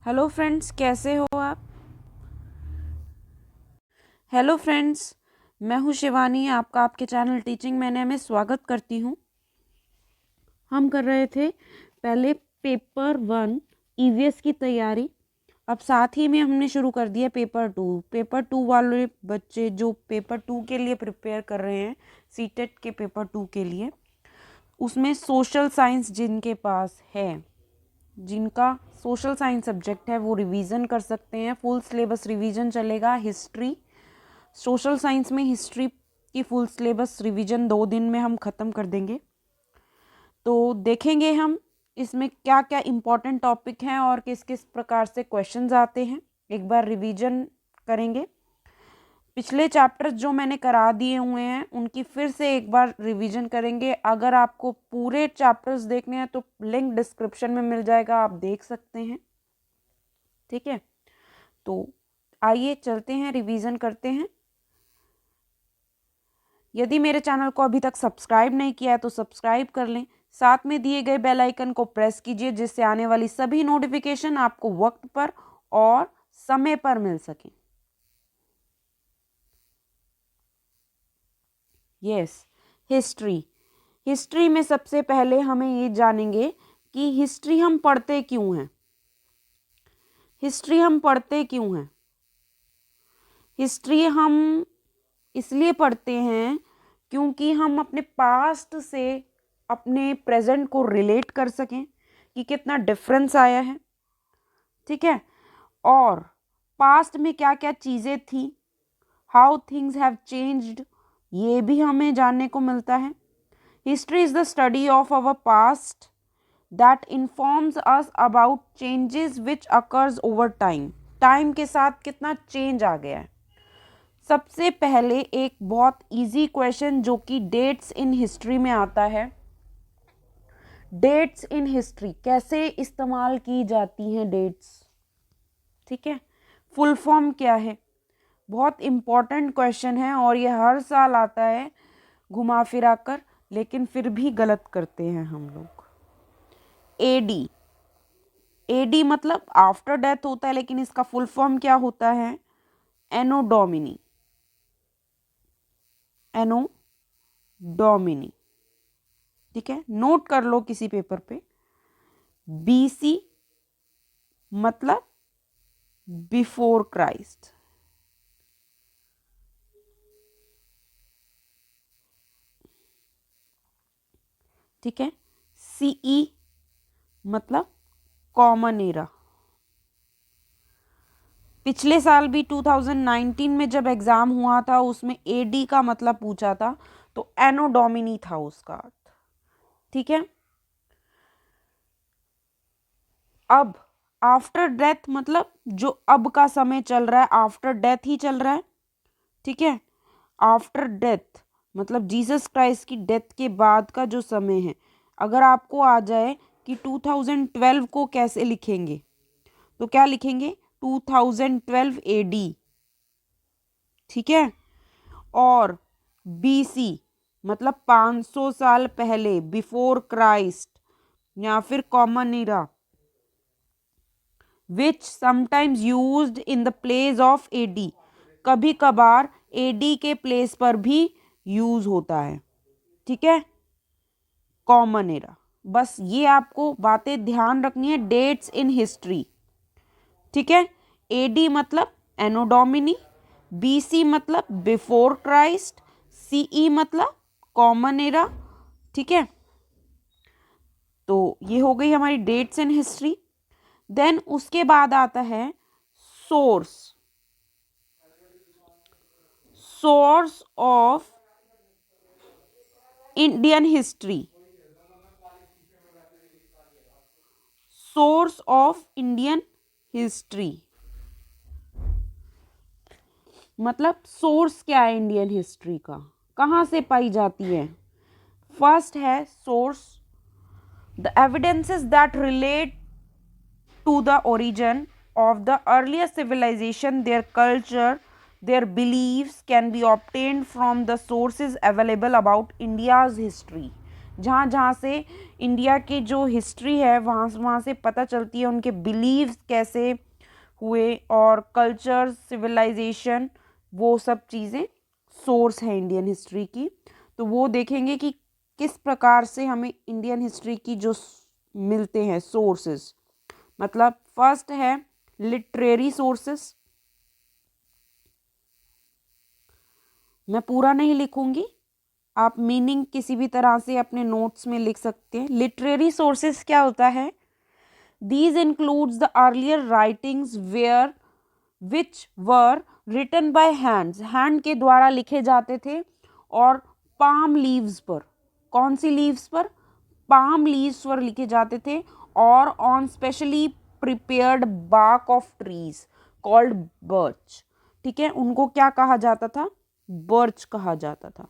Hello friends, कैसे हो आप। हेलो फ्रेंड्स, मैं हूँ शिवानी, आपका आपके चैनल टीचिंग मैंने में स्वागत करती हूँ। हम कर रहे थे पहले पेपर 1 ईवीएस की तैयारी। अब साथ ही में हमने शुरू कर दिया पेपर 2 वाले बच्चे जो पेपर 2 के लिए प्रिपेयर कर रहे हैं, सीटेट के पेपर 2 के लिए। उसमें सोशल साइंस जिनके पास है, जिनका सोशल साइंस सब्जेक्ट है, वो रिवीजन कर सकते हैं। फुल सिलेबस रिवीजन चलेगा। हिस्ट्री, सोशल साइंस में हिस्ट्री की फुल सिलेबस रिवीजन 2 दिन में हम ख़त्म कर देंगे। तो देखेंगे हम इसमें क्या क्या इम्पोर्टेंट टॉपिक हैं और किस किस प्रकार से क्वेश्चंस आते हैं। एक बार रिवीजन करेंगे। पिछले चैप्टर्स जो मैंने करा दिए हुए हैं उनकी फिर से एक बार रिवीजन करेंगे। अगर आपको पूरे चैप्टर्स देखने हैं तो लिंक डिस्क्रिप्शन में मिल जाएगा, आप देख सकते हैं। ठीक है, तो आइए चलते हैं, रिवीजन करते हैं। यदि मेरे चैनल को अभी तक सब्सक्राइब नहीं किया है तो सब्सक्राइब कर लें। साथ में दिए गए बेल आइकन को प्रेस कीजिए जिससे आने वाली सभी नोटिफिकेशन आपको वक्त पर और समय पर मिल सके। Yes, history. हिस्ट्री में सबसे पहले हमें ये जानेंगे कि हिस्ट्री हम पढ़ते क्यों हैं। हिस्ट्री हम पढ़ते क्यों हैं? हिस्ट्री हम इसलिए पढ़ते हैं क्योंकि हम अपने पास्ट से अपने प्रेजेंट को रिलेट कर सकें कि कितना डिफरेंस आया है। ठीक है, और पास्ट में क्या क्या चीज़ें थी, हाउ थिंग्स हैव चेंज्ड, ये भी हमें जानने को मिलता है। History is the study of our past that informs us about changes which occurs over time. Time के साथ कितना चेंज आ गया है। सबसे पहले एक बहुत इजी क्वेश्चन जो कि डेट्स इन हिस्ट्री में आता है। डेट्स इन हिस्ट्री कैसे इस्तेमाल की जाती हैं डेट्स? ठीक है, फुल फॉर्म क्या है? बहुत इम्पॉर्टेंट क्वेश्चन है और ये हर साल आता है घुमा फिरा कर, लेकिन फिर भी गलत करते हैं हम लोग। एडी, एडी मतलब आफ्टर डेथ होता है, लेकिन इसका फुल फॉर्म क्या होता है? एनो डोमिनी। एनो डोमिनी। ठीक है, नोट कर लो किसी पेपर पे। बीसी मतलब बिफोर क्राइस्ट। ठीक है, सीई मतलब कॉमन एरा। पिछले साल भी 2019 में जब एग्जाम हुआ था उसमें एडी का मतलब पूछा था, तो एनो डोमिनी था उसका अर्थ। ठीक है, अब आफ्टर डेथ मतलब जो अब का समय चल रहा है, आफ्टर डेथ ही चल रहा है। ठीक है, आफ्टर डेथ मतलब जीसस क्राइस्ट की डेथ के बाद का जो समय है। अगर आपको आ जाए कि 2012 को कैसे लिखेंगे, तो क्या लिखेंगे? 2012 एडी। ठीक है, और बीसी मतलब 500 साल पहले, बिफोर क्राइस्ट या फिर common era, which sometimes used in the place of AD. कभी कभार एडी के प्लेस पर भी यूज होता है। ठीक है, कॉमन एरा। बस ये आपको बातें ध्यान रखनी है डेट्स इन हिस्ट्री। ठीक है, एडी मतलब एनो डोमिनी, बीसी मतलब बिफोर क्राइस्ट, सीई मतलब कॉमन एरा। ठीक है, तो ये हो गई हमारी डेट्स इन हिस्ट्री। देन उसके बाद आता है source. Source of Indian history. Source of Indian history मतलब सोर्स क्या है इंडियन हिस्ट्री का, कहाँ से पाई जाती है? फर्स्ट है source, the evidences that relate to the origin of the earlier civilization, their culture, their beliefs can be obtained from the sources available about India's history. जहाँ जहाँ से इंडिया की जो हिस्ट्री है वहाँ वहाँ से पता चलती है, उनके बिलीव्स कैसे हुए और कल्चर, सिविलाइजेशन, वो सब चीज़ें सोर्स है इंडियन हिस्ट्री की। तो वो देखेंगे कि किस प्रकार से हमें इंडियन हिस्ट्री की जो मिलते हैं सोर्सेस। मतलब फर्स्ट है लिटरेरी सोर्सेस, मैं पूरा नहीं लिखूंगी, आप मीनिंग किसी भी तरह से अपने नोट्स में लिख सकते हैं। लिटरेरी सोर्सेस क्या होता है? These includes the earlier writings where which were written by hands, hand के द्वारा लिखे जाते थे, और पाम लीव्स पर, कौन सी लीव्स पर? पाम लीव्स पर लिखे जाते थे, और on specially prepared bark of trees called birch. ठीक है, उनको क्या कहा जाता था? बर्च कहा जाता था।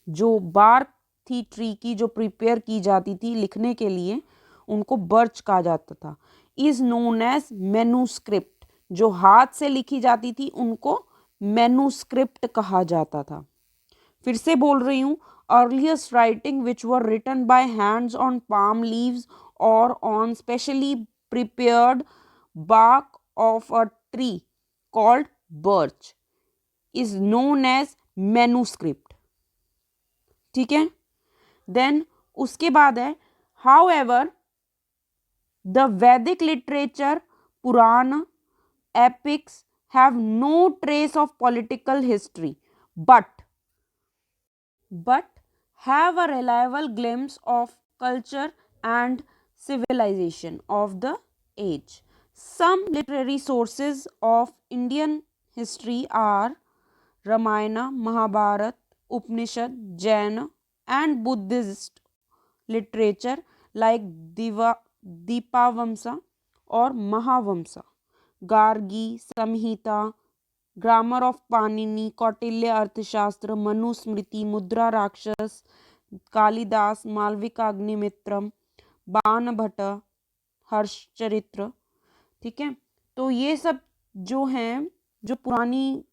जो बार्क थी ट्री की, जो प्रिपेयर की जाती थी लिखने के लिए, उनको बर्च कहा जाता था। इज नोन एज मैन्युस्क्रिप्ट, जो हाथ से लिखी जाती थी उनको मैन्युस्क्रिप्ट कहा जाता था। फिर से बोल रही हूँ, earliest writing which were written by hands on palm leaves और on specially prepared bark of a tree called birch is known as manuscript। ठीक है, देन उसके बाद है however the Vedic literature, Puran, epics have no trace of political history, but have a reliable glimpse of culture and civilization of the age. Some literary sources of Indian history are Ramayana, Mahabharata, Upanishad, Jain and Buddhist literature like Dipavamsa और महावंसा, गार्गी, संहिता, grammar of Panini, Kautilya अर्थशास्त्र, मनुस्मृति, मुद्रा राक्षस, कालिदास, मालविका अग्निमित्रम, बाणभट्ट, हर्षचरित्र। ठीक है, तो ये सब जो हैं, जो पुरानी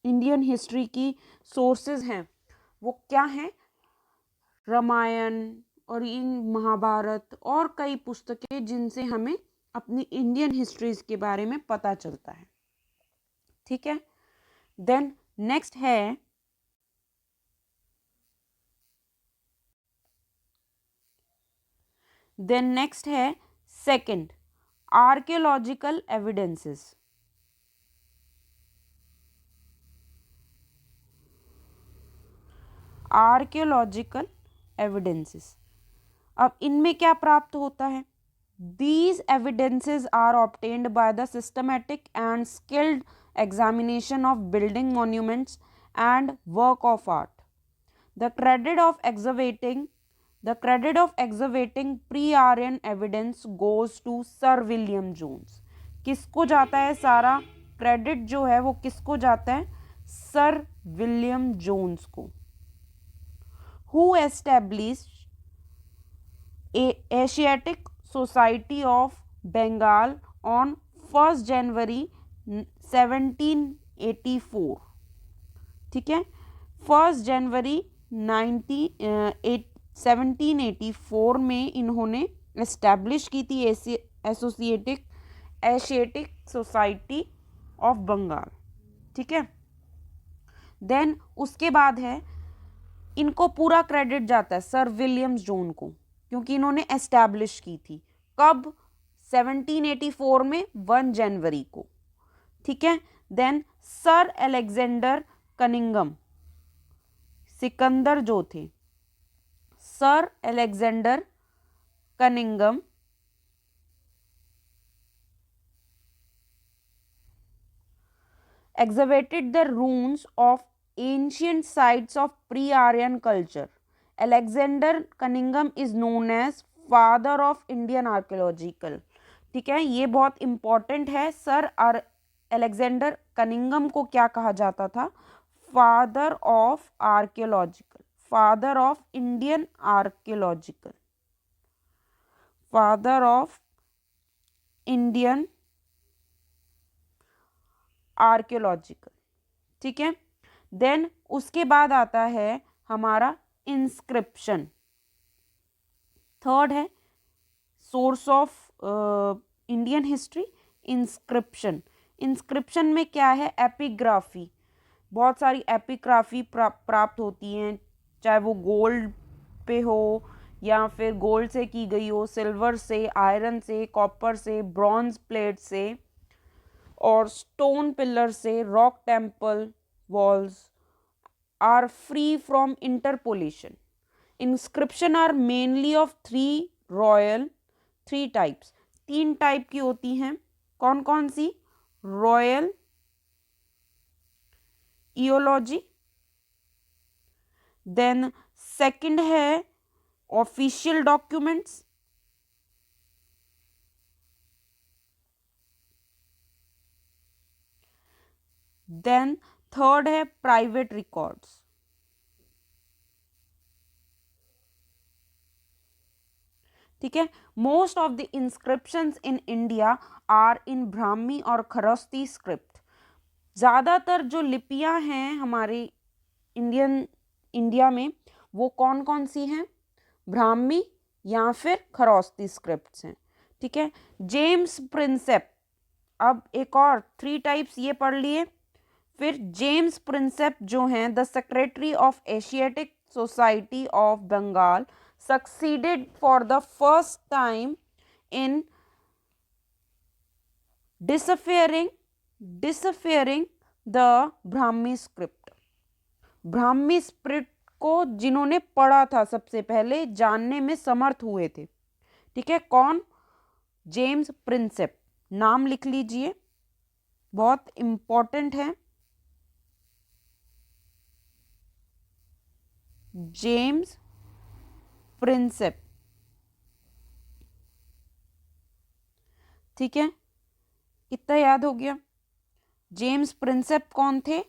इंडियन हिस्ट्री की सोर्सेज हैं, वो क्या हैं? रामायण और इन महाभारत और कई पुस्तकें जिनसे हमें अपनी इंडियन हिस्ट्रीज के बारे में पता चलता है। ठीक है, देन नेक्स्ट है second, archaeological evidences. Archaeological evidences, अब इनमें क्या प्राप्त होता है? These evidences are obtained by the systematic and skilled examination of building monuments and work of art. The credit of excavating pre-Aryan evidence goes to Sir William Jones. किसको जाता है सारा क्रेडिट जो है वो किसको जाता है? सर विलियम जोन्स को। Who established Asiatic Society of Bengal on 1st January 1784। ठीक है, 1 जनवरी 1784 में इन्होंने एस्टैब्लिश की थी एशियाटिक सोसाइटी ऑफ बंगाल। ठीक है, देन उसके बाद है, इनको पूरा क्रेडिट जाता है सर विलियम्स जोन को, क्योंकि इन्होंने एस्टैब्लिश की थी। कब? 1784 में 1 जनवरी को। ठीक है, then sir Alexander Cunningham, Sikandar जो थे, sir Alexander Cunningham excavated the ruins of ancient sites of pre-Aryan culture. Alexander Cunningham is known as father of Indian archaeological। ठीक है, ये बहुत इंपॉर्टेंट है। सर अलेक्जेंडर कनिंगम को क्या कहा जाता था? Father of archaeological, father of Indian archaeological, father of Indian archaeological. ठीक है, देन उसके बाद आता है हमारा इंस्क्रिप्शन। थर्ड है source of Indian history, inscription. Inscription में क्या है, एपिग्राफी, बहुत सारी एपिग्राफी प्राप्त होती हैं, चाहे वो गोल्ड पे हो या फिर गोल्ड से की गई हो, सिल्वर से, आयरन से, कॉपर से, ब्रॉन्ज प्लेट से और स्टोन पिलर से। Rock temple walls are free from interpolation. Inscription are mainly of three types, तीन टाइप की होती हैं। कौन कौन सी, रॉयल इयोलॉजी, देन सेकंड है ऑफिशियल डॉक्यूमेंट्स, देन थर्ड है प्राइवेट रिकॉर्ड्स। ठीक है। Most of the inscriptions in India are in Brahmi और खरोस्ती स्क्रिप्ट। ज़्यादातर जो लिपियां हैं हमारे इंडिया में वो कौन कौन सी हैं, ब्राह्मी या फिर खरोस्ती स्क्रिप्ट्स हैं। ठीक है। जेम्स प्रिंसेप, अब एक और थ्री टाइप्स ये पढ़ लिए। फिर जेम्स प्रिंसेप जो हैं the secretary of Asiatic Society of Bengal succeeded for the first time in deciphering the Brahmi script। Brahmi script को जिन्होंने पढ़ा था सबसे पहले, जानने में समर्थ हुए थे। ठीक है। कौन, जेम्स प्रिंसेप, नाम लिख लीजिए, बहुत इंपॉर्टेंट है, जेम्स प्रिंसेप। ठीक है, कितना याद हो गया। जेम्स प्रिंसेप कौन थे,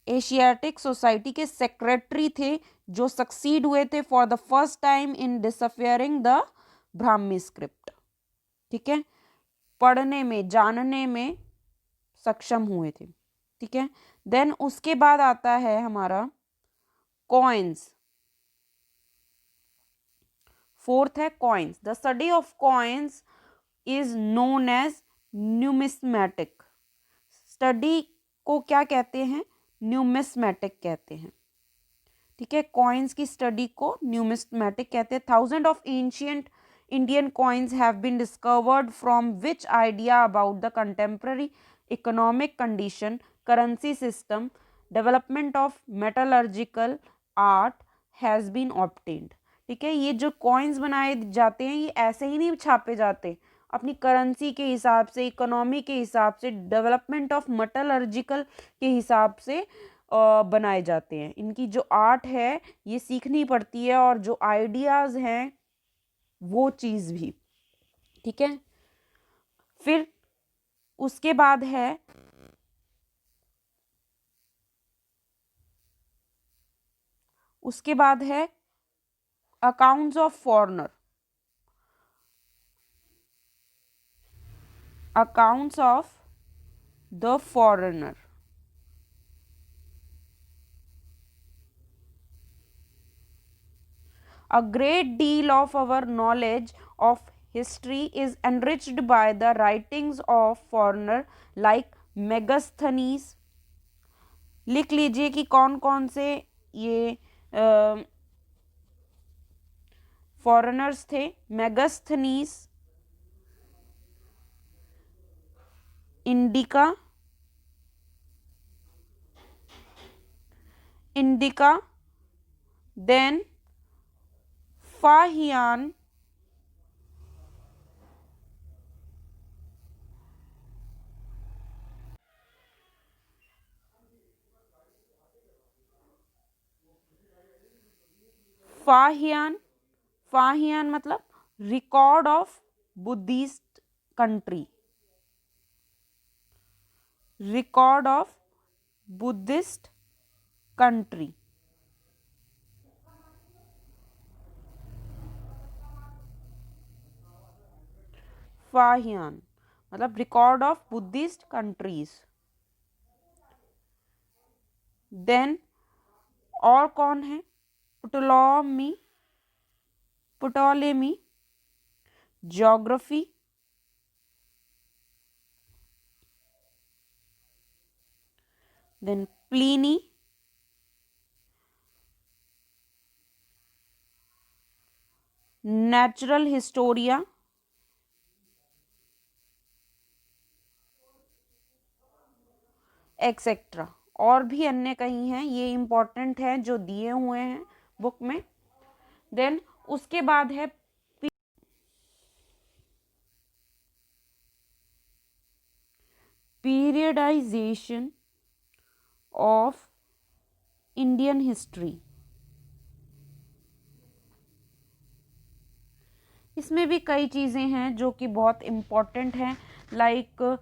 एशियाटिक सोसाइटी के सेक्रेटरी थे जो सक्सीड हुए थे for the first time in deciphering the Brahmi script. ठीक है, पढ़ने में, जानने में सक्षम हुए थे। ठीक है। देन उसके बाद आता है हमारा कॉइन्स। फोर्थ है coins. The study of coins is known as numismatic. Study को क्या कहते हैं, न्यूमिस्मैटिक कहते हैं। ठीक है, कॉइन्स की स्टडी को न्यूमिस्मैटिक कहते हैं। Thousand of ancient Indian coins have been discovered from which idea about the contemporary economic condition, currency system, development of metallurgical art has been obtained. ठीक है, ये जो कॉइन्स बनाए जाते हैं ये ऐसे ही नहीं छापे जाते, अपनी करेंसी के हिसाब से, इकोनॉमी के हिसाब से, डेवलपमेंट ऑफ मेटलर्जिकल के हिसाब से बनाए जाते हैं। इनकी जो आर्ट है ये सीखनी पड़ती है और जो आइडियाज़ हैं वो चीज़ भी। ठीक है, फिर उसके बाद है accounts of foreigner. Accounts of the foreigner. A great deal of our knowledge of history is enriched by the writings of foreigner like Megasthenes। लिख लीजिए कि कौन कौन से ये फॉरेनर्स थे। Megasthenes, Indica, then Fahien, Fahien मतलब record of Buddhist country, record of Buddhist country. Fahien मतलब record of Buddhist countries. Then और कौन है, Ptolemy, geography, then Pliny, natural historia, etcetera. और भी अन्य कई हैं, ये इंपॉर्टेंट हैं जो दिए हुए हैं बुक में। देन उसके बाद है पीरियडाइजेशन ऑफ इंडियन हिस्ट्री। इसमें भी कई चीज़ें हैं जो कि बहुत इम्पॉर्टेंट हैं, like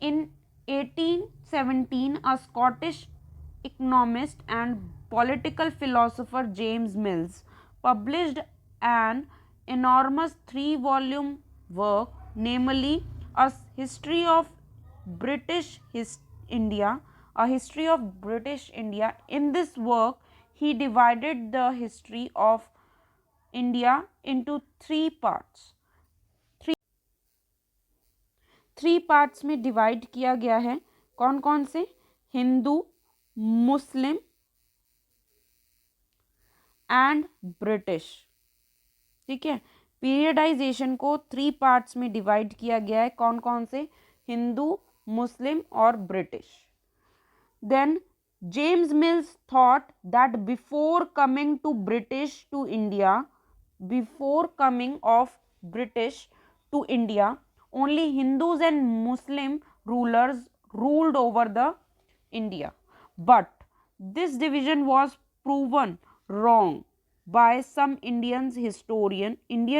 in 1817 a Scottish economist and political philosopher James mills published an enormous 3-volume work, namely a history of British India, a history of British India. In this work, he divided the history of India into three parts. Three parts में divide किया गया है। कौन कौन से? Hindu, Muslim and British. ठीक है, periodisation को थ्री पार्ट्स में डिवाइड किया गया है। कौन कौन से? हिंदू, मुस्लिम और British. Then James Mills thought that before coming to British to India, before coming of British to India, only Hindus and Muslim rulers ruled over the India. But this division was proven wrong by some Indian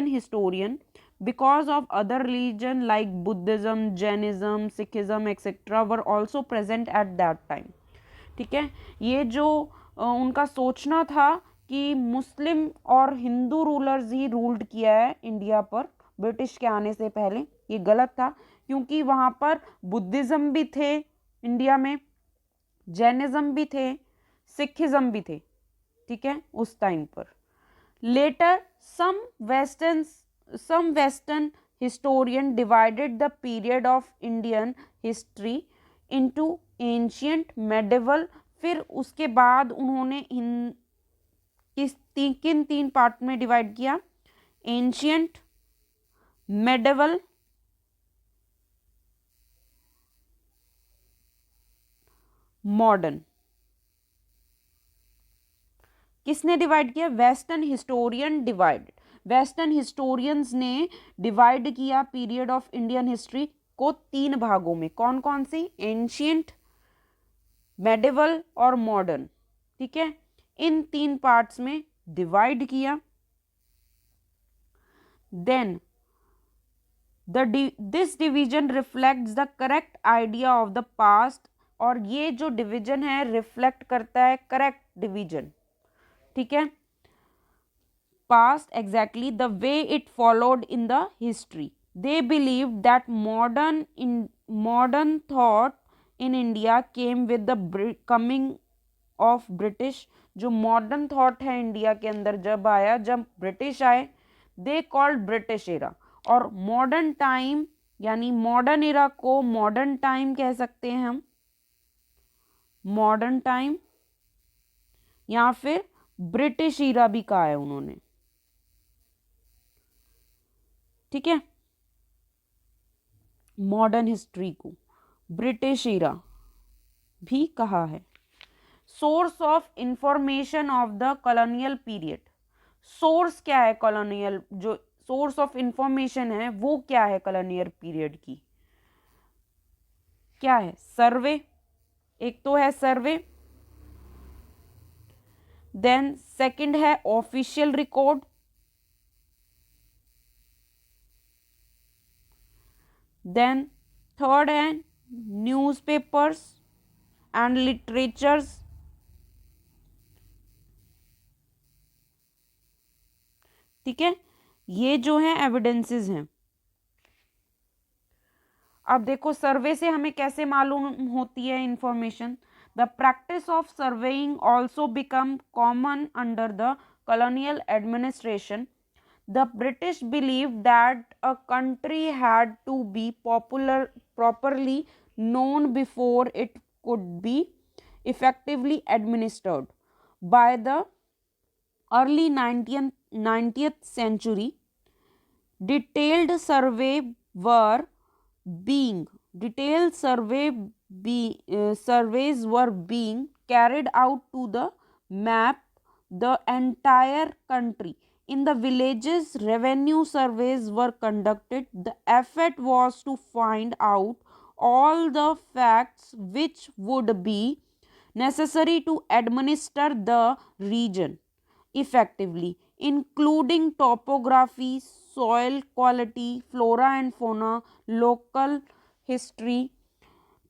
historian because of other religion like Buddhism, Jainism, Sikhism etc. were also present at that time. ठीक है, ये जो उनका सोचना था कि मुस्लिम और Hindu rulers he ruled किया है इंडिया पर ब्रिटिश के आने से पहले, ये गलत था, क्योंकि वहाँ पर बुद्धिज़्म भी थे इंडिया में, जैनिज़्म भी थे, सिखिज़्म भी थे। ठीक है, उस टाइम पर। Later some western historian divided the period of Indian history into ancient, medieval. फिर उसके बाद उन्होंने किन तीन पार्ट में डिवाइड किया? Ancient, medieval, modern. किसने डिवाइड किया? वेस्टर्न हिस्टोरियन वेस्टर्न हिस्टोरियंस ने डिवाइड किया पीरियड ऑफ इंडियन हिस्ट्री को तीन भागों में। कौन कौन सी? एंशियंट, मेडिवल और मॉडर्न। ठीक है, इन तीन पार्ट्स में डिवाइड किया। Then this division reflects the correct idea of the past, और ये जो डिवीजन है रिफ्लेक्ट करता है करेक्ट डिवीजन। ठीक है, past exactly the way it followed in the history. They believe that modern thought in India came with the coming of British. जो modern thought है इंडिया के अंदर जब आया, जब ब्रिटिश आए, दे कॉल्ड ब्रिटिश एरा। और मॉडर्न टाइम यानी मॉडर्न एरा को मॉडर्न टाइम कह सकते हैं हम, मॉडर्न टाइम, या फिर ब्रिटिश ईरा भी कहा है उन्होंने। ठीक है, मॉडर्न हिस्ट्री को ब्रिटिश ईरा भी कहा है। Source of information of the colonial period. Source क्या है कॉलोनियल, जो सोर्स ऑफ इंफॉर्मेशन है वो क्या है कॉलोनियल पीरियड की? क्या है? सर्वे। एक तो है सर्वे, देन सेकंड है ऑफिशियल रिकॉर्ड, देन थर्ड है न्यूज़पेपर्स एंड लिटरेचर्स। ठीक है, ये जो है एविडेंसेस हैं। अब देखो सर्वे से हमें कैसे मालूम होती है information? The practice of surveying also become common under the colonial administration. The British believed that a country had to be properly known before it could be effectively administered. By the early 19th century, detailed survey were being detailed surveys were being carried out to the map the entire country. In the villages, revenue surveys were conducted. The effort was to find out all the facts which would be necessary to administer the region effectively, including topography, soil quality, flora and fauna, local history,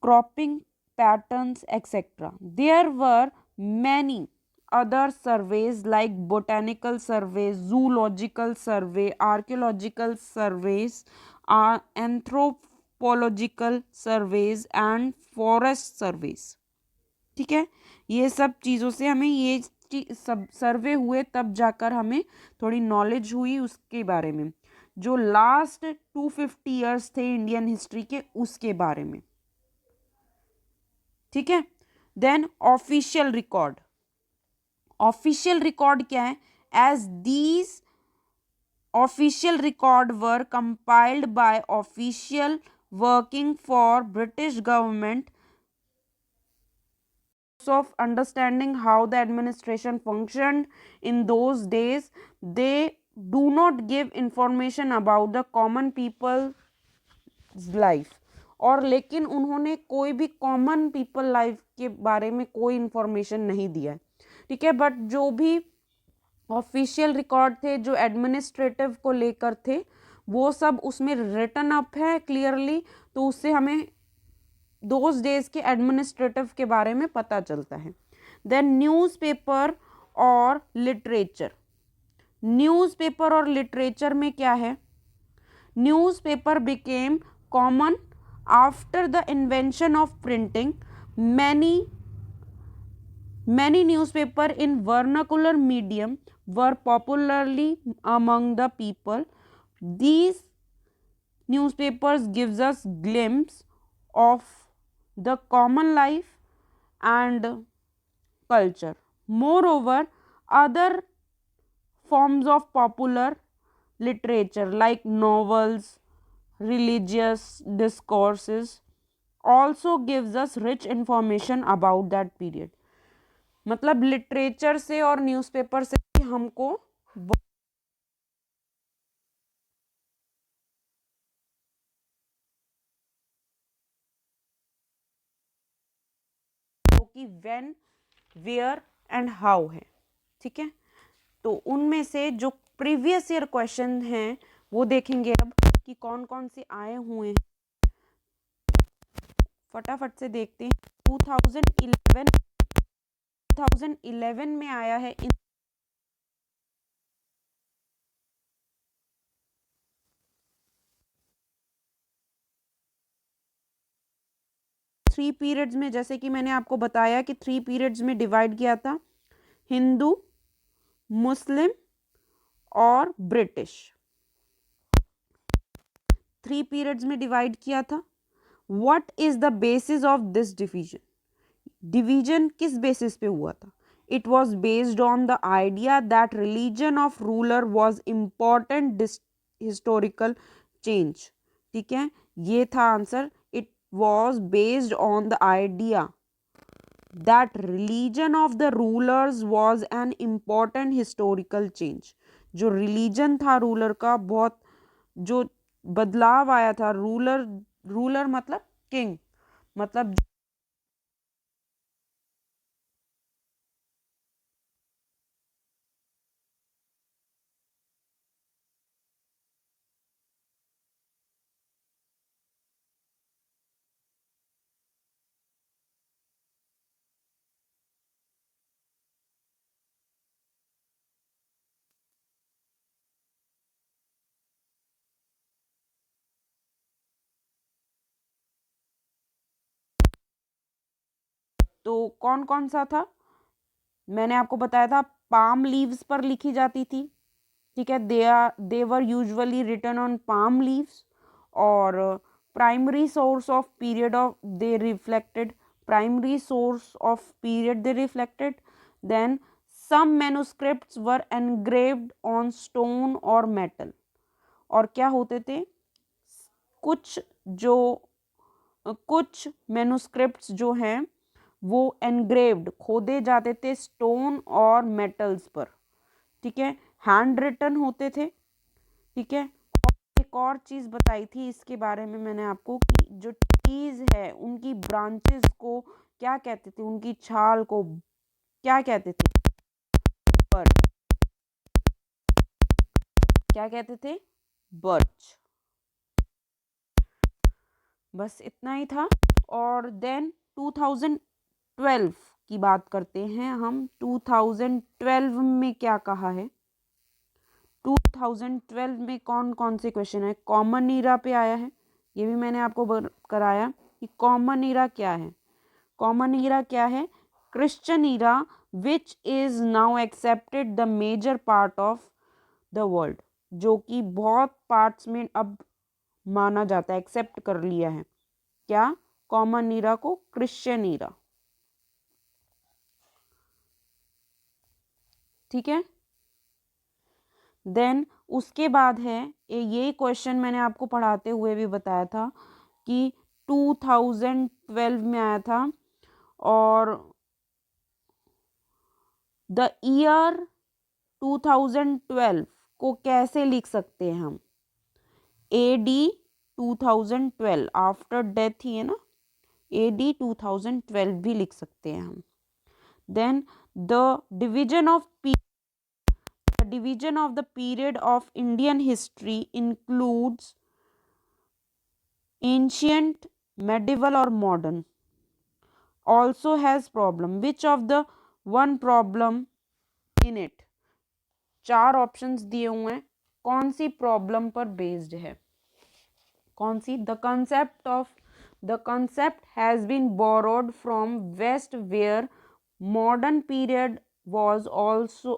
cropping patterns, etc. There were many other surveys like botanical survey, zoological survey, archaeological surveys, anthropological surveys and forest surveys. ठीक है, ये सब चीज़ों से हमें ये सब सर्वे हुए तब जाकर हमें थोड़ी नॉलेज हुई उसके बारे में, जो लास्ट 250 ईयर्स थे इंडियन हिस्ट्री के उसके बारे में. ठीक है. Then official record. Official record क्या है? As these official record were compiled by official working for British government of understanding how the administration functioned in those days. They do not give information about the common people's life. और लेकिन उन्होंने कोई भी common people life के बारे में कोई information नहीं दिया. ठीक है. बट जो भी ऑफिशियल रिकॉर्ड थे जो एडमिनिस्ट्रेटिव को लेकर थे वो सब उसमें रिटन अप है क्लियरली, तो उससे हमें दोज डेज के एडमिनिस्ट्रेटिव के बारे में पता चलता है. देन न्यूज़पेपर और लिटरेचर. न्यूज़पेपर और लिटरेचर में क्या है? Newspaper became common after the invention of printing. many newspaper in vernacular medium were popularly among the people. These newspapers gives us glimpse of the common life and culture. Moreover, other forms of popular literature like novels, religious discourses also gives us rich information about that period. मतलब literature से और newspaper से हमको कि when, where and how है. ठीक है. तो उनमें से जो प्रीवियस ईयर क्वेश्चन हैं वो देखेंगे अब कि कौन कौन से आए हुए हैं. फटाफट से देखते हैं. 2011 में आया है. इन 3 पीरियड्स में, जैसे कि मैंने आपको बताया कि 3 पीरियड्स में डिवाइड किया था, हिंदू, मुस्लिम और ब्रिटिश. 3 पीरियड्स में डिवाइड किया था. What is the basis of this division? Division किस बेसिस पे हुआ था? It was based on the idea that religion of ruler was important historical change. ठीक है, ये था answer. It was based on the idea that religion of the rulers was an important historical change. जो religion था ruler का, बहुत जो बदलाव आया था. रूलर मतलब किंग, मतलब तो कौन कौन सा था? मैंने आपको बताया था पाम लीव्स पर लिखी जाती थी, ठीक है, they were usually written on palm leaves. और primary source of period of they reflected, primary source of period they reflected. Then some manuscripts were engraved on stone और मेटल। और क्या होते थे, कुछ मैन्युस्क्रिप्ट्स जो हैं वो एनग्रेव्ड, खोदे जाते थे स्टोन और मेटल्स पर, ठीक है, हैंड रिटन होते थे, ठीक है। एक और चीज बताई थी इसके बारे में मैंने आपको कि जो ट्रीज है उनकी ब्रांचेस को क्या कहते थे, उनकी छाल को क्या कहते थे, बर्च, क्या कहते थे, बर्च। बस इतना ही था। और देन 2012 की बात करते हैं हम। 2012 में क्या कहा है, 2012 में कौन कौन से क्वेश्चन है। कॉमन ईरा पे आया है, ये भी मैंने आपको कराया कि कॉमन ईरा क्या है। कॉमन ईरा क्या है, Christian era which is now accepted the major part of the world, जो कि बहुत पार्ट्स में अब माना जाता है, एक्सेप्ट कर लिया है। क्या, कॉमन ईरा को क्रिश्चियन ईरा, ठीक है। देन उसके बाद है, ये क्वेश्चन मैंने आपको पढ़ाते हुए भी बताया था कि 2012 में आया था। और द ईयर 2012 को कैसे लिख सकते हैं हम, AD 2012, आफ्टर डेथ ही है ना, AD 2012 भी लिख सकते हैं हम। Then the division of the division of the period of Indian history includes ancient, medieval or modern. Also has problem, which of the one problem in it, चार options दिए हुए हैं, कौन सी प्रॉब्लम पर बेस्ड है, कौन सी। The concept has been borrowed from west where modern period was also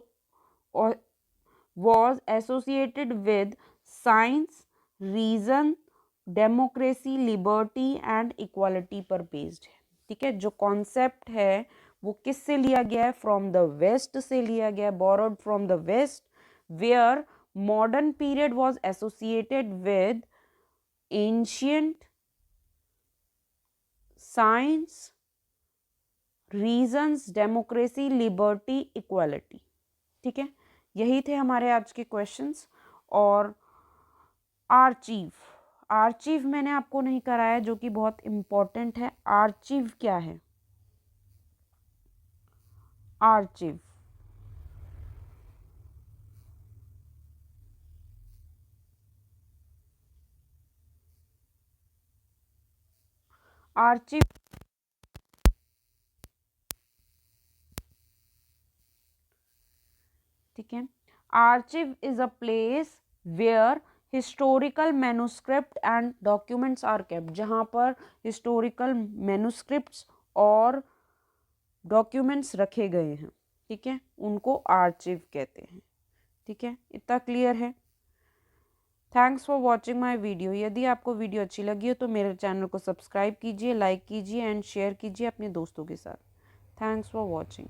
was associated with science, reason, democracy, liberty and equality पर बेस्ड है, ठीक है। जो कॉन्सेप्ट है वो किससे लिया गया है, फ्रॉम द वेस्ट से लिया गया है, borrowed from the west where modern period was associated with ancient, science, reasons, democracy, liberty, equality, ठीक है। यही थे हमारे आज के क्वेश्चंस। और आर्चीव मैंने आपको नहीं कराया, जो कि बहुत इंपॉर्टेंट है। आर्चीव क्या है, आर्चीव आर्चीव ठीक है। Archive is a place where historical manuscript and documents are kept, जहाँ पर हिस्टोरिकल मैन्युस्क्रिप्ट्स और डॉक्यूमेंट्स रखे गए हैं, ठीक है, उनको आर्चीव कहते हैं, ठीक है। इतना क्लियर है। Thanks for watching my video. यदि आपको वीडियो अच्छी लगी हो तो मेरे चैनल को सब्सक्राइब कीजिए, लाइक कीजिए एंड शेयर कीजिए अपने दोस्तों के साथ। Thanks for watching.